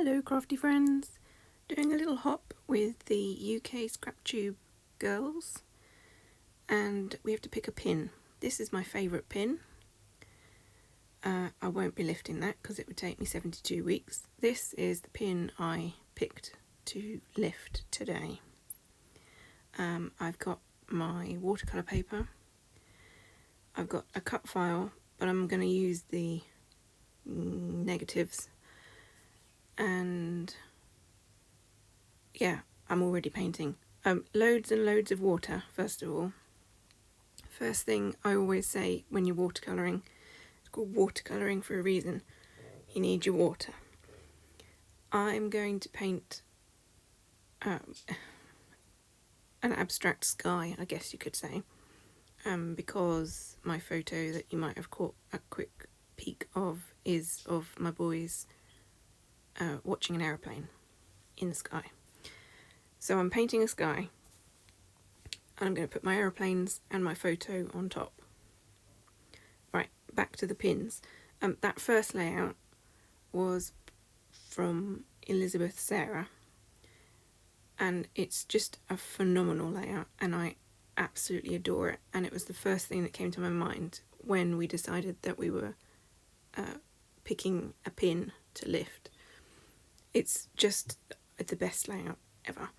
Hello crafty friends, doing a little hop with the UK ScrapTube girls, and we have to pick a pin. This is my favourite pin. I won't be lifting that because it would take me 72 weeks. This is the pin I picked to lift today. I've got my watercolour paper, I've got a cut file, but I'm going to use the negatives, and yeah, I'm already painting. Loads and loads of water, first of all. First thing I always say when you're watercolouring, it's called watercolouring for a reason. You need your water. I'm going to paint an abstract sky, I guess you could say, because my photo that you might have caught a quick peek of is of my boys watching an aeroplane in the sky. So I'm painting a sky, and I'm going to put my aeroplanes and my photo on top. Right, back to the pins. That first layout was from Elizabeth Sarah, and it's just a phenomenal layout, and I absolutely adore it, and it was the first thing that came to my mind when we decided that we were picking a pin to lift. It's just the best layout ever.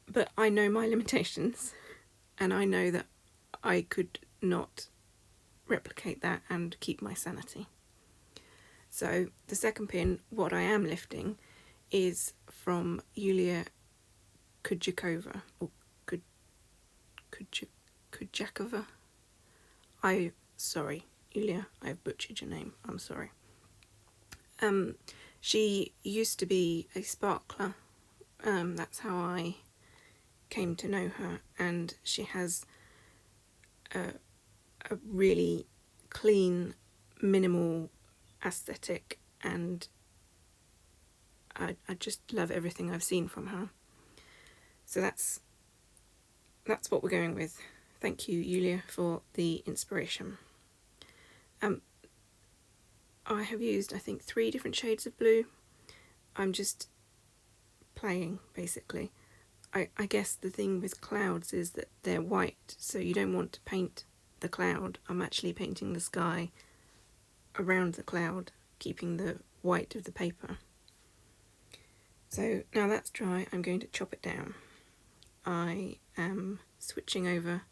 But I know my limitations, and I know that I could not replicate that and keep my sanity. So the second pin, what I am lifting, is from Yulia Kudjakova, or Kudjakova. Sorry, Yulia, I've butchered your name, I'm sorry. She used to be a sparkler, that's how I came to know her, and she has a really clean, minimal aesthetic, and I just love everything I've seen from her. So that's what we're going with. Thank you, Yulia, for the inspiration. I have used, I think, 3 different shades of blue. I'm just playing, basically. I guess the thing with clouds is that they're white, so you don't want to paint the cloud. I'm actually painting the sky around the cloud, keeping the white of the paper. So now that's dry, I'm going to chop it down. I am switching over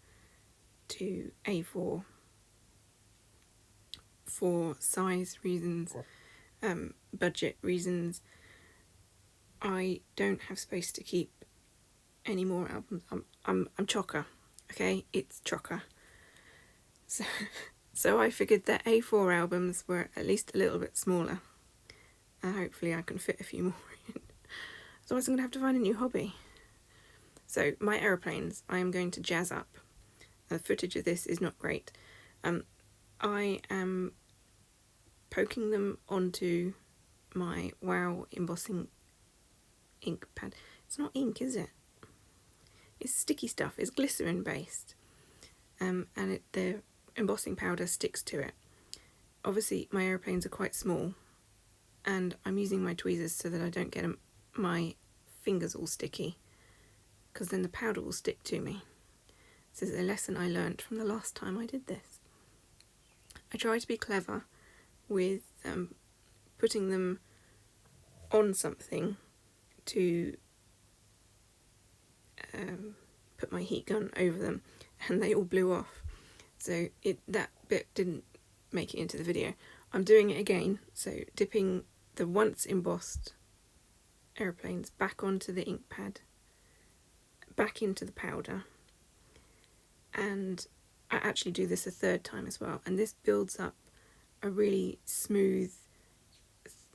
to A4 for size reasons, budget reasons. I don't have space to keep any more albums. I'm chocker, okay? It's chocker. So I figured that A4 albums were at least a little bit smaller, and hopefully I can fit a few more in. Otherwise I'm going to have to find a new hobby. So my aeroplanes, I am going to jazz up. The footage of this is not great. I am poking them onto my Wow Embossing ink pad. It's not ink, is it? It's sticky stuff. It's glycerin based, and the embossing powder sticks to it. Obviously my aeroplanes are quite small, and I'm using my tweezers so that I don't get my fingers all sticky, because then the powder will stick to me. This is a lesson I learnt from the last time I did this. I try to be clever with putting them on something to put my heat gun over them, and they all blew off. So that bit didn't make it into the video. I'm doing it again, so dipping the once embossed aeroplanes back onto the ink pad, back into the powder, and I actually do this a third time as well, and this builds up a really smooth,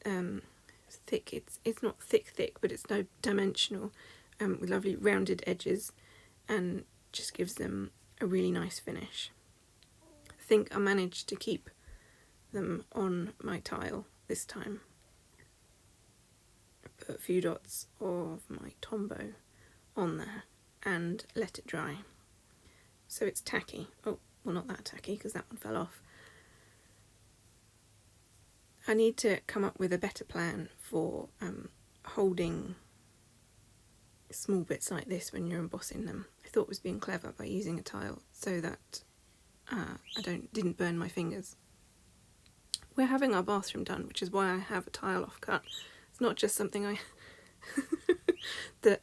thick, it's not thick, but it's no dimensional, with lovely rounded edges, and just gives them a really nice finish. I think I managed to keep them on my tile this time. I put a few dots of my Tombow on there and let it dry. So it's tacky. Oh, well, not that tacky, because that one fell off. I need to come up with a better plan for holding small bits like this when you're embossing them. I thought it was being clever by using a tile so that I didn't burn my fingers. We're having our bathroom done, which is why I have a tile offcut. It's not just something I that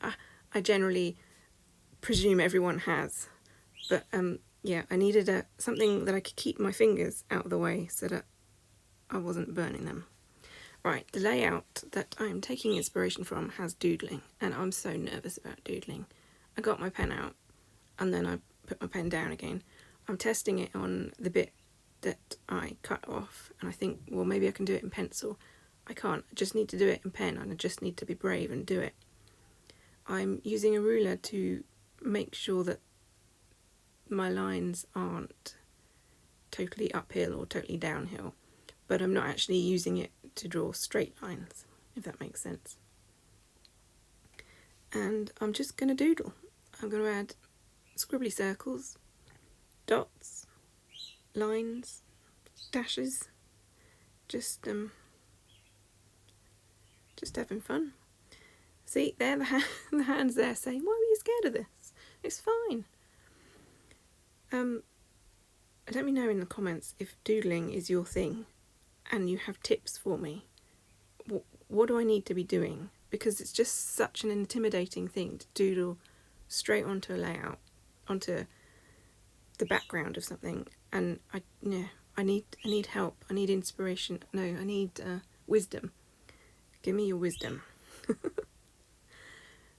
I generally presume everyone has, but yeah, I needed something that I could keep my fingers out of the way so that I wasn't burning them. Right, the layout that I'm taking inspiration from has doodling, and I'm so nervous about doodling. I got my pen out and then I put my pen down again. I'm testing it on the bit that I cut off, and I think, well, maybe I can do it in pencil. I can't. I just need to do it in pen, and I just need to be brave and do it. I'm using a ruler to make sure that my lines aren't totally uphill or totally downhill, but I'm not actually using it to draw straight lines, if that makes sense. And I'm just going to doodle. I'm going to add scribbly circles, dots, lines, dashes, just having fun. See, there the hands there saying, why were you scared of this? It's fine. Let me know in the comments if doodling is your thing and you have tips for me. What do I need to be doing? Because it's just such an intimidating thing to doodle straight onto a layout, onto the background of something, and I need help. I need inspiration. No, I need wisdom. Give me your wisdom.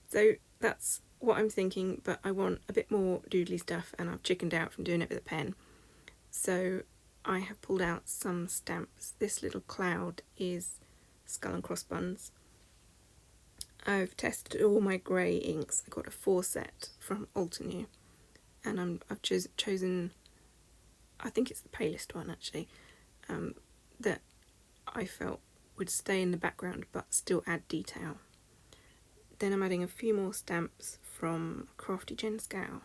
So that's what I'm thinking, but I want a bit more doodly stuff, and I've chickened out from doing it with a pen. So I have pulled out some stamps. This little cloud is skull and crossbuns. I've tested all my grey inks. I got a 4 set from Altenew, and I've chosen, I think it's the palest one actually, that I felt would stay in the background but still add detail. Then I'm adding a few more stamps from Crafty Jen Scow,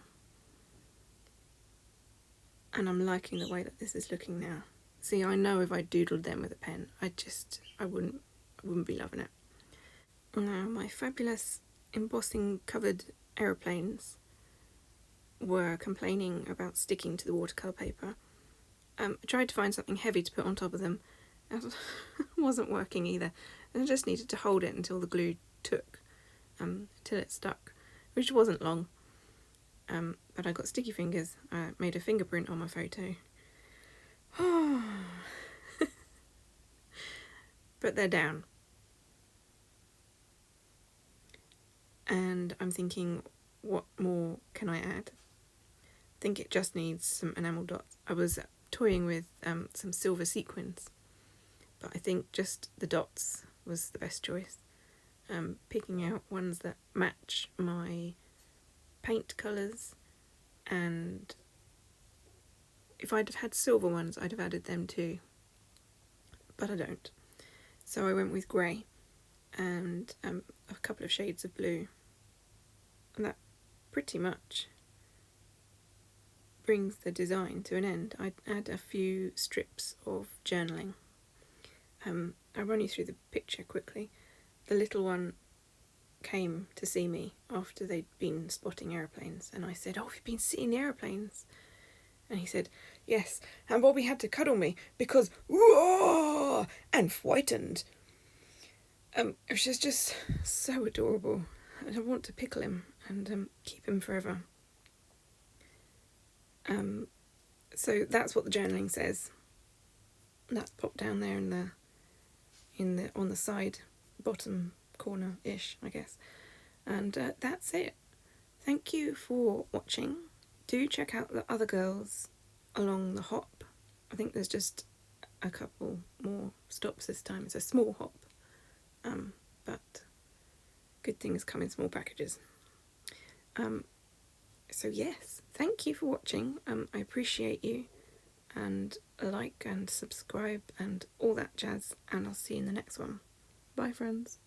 and I'm liking the way that this is looking now. See, I know if I doodled them with a pen, I wouldn't be loving it. Now, my fabulous embossing covered aeroplanes were complaining about sticking to the watercolour paper. I tried to find something heavy to put on top of them, and it wasn't working either. And I just needed to hold it until the glue took, until it stuck, which wasn't long. But I got sticky fingers. I made a fingerprint on my photo. But they're down. And I'm thinking, what more can I add? I think it just needs some enamel dots. I was toying with some silver sequins, but I think just the dots was the best choice. Picking out ones that match my paint colours, and if I'd have had silver ones I'd have added them too, but I don't. So I went with grey and a couple of shades of blue, and that pretty much brings the design to an end. I'd add a few strips of journaling. I'll run you through the picture quickly. The little one came to see me after they'd been spotting aeroplanes, and I said, oh, have you been seeing the aeroplanes? And he said, yes, and Bobby had to cuddle me because, whoa, and frightened. It was just so adorable. I want to pickle him and keep him forever. So that's what the journaling says. That's popped down there on the side, bottom corner-ish, I guess. And that's it. Thank you for watching. Do check out the other girls along the hop. I think there's just a couple more stops this time. It's a small hop, but good things come in small packages. So yes, thank you for watching. I appreciate you, and like and subscribe and all that jazz, and I'll see you in the next one. Bye friends.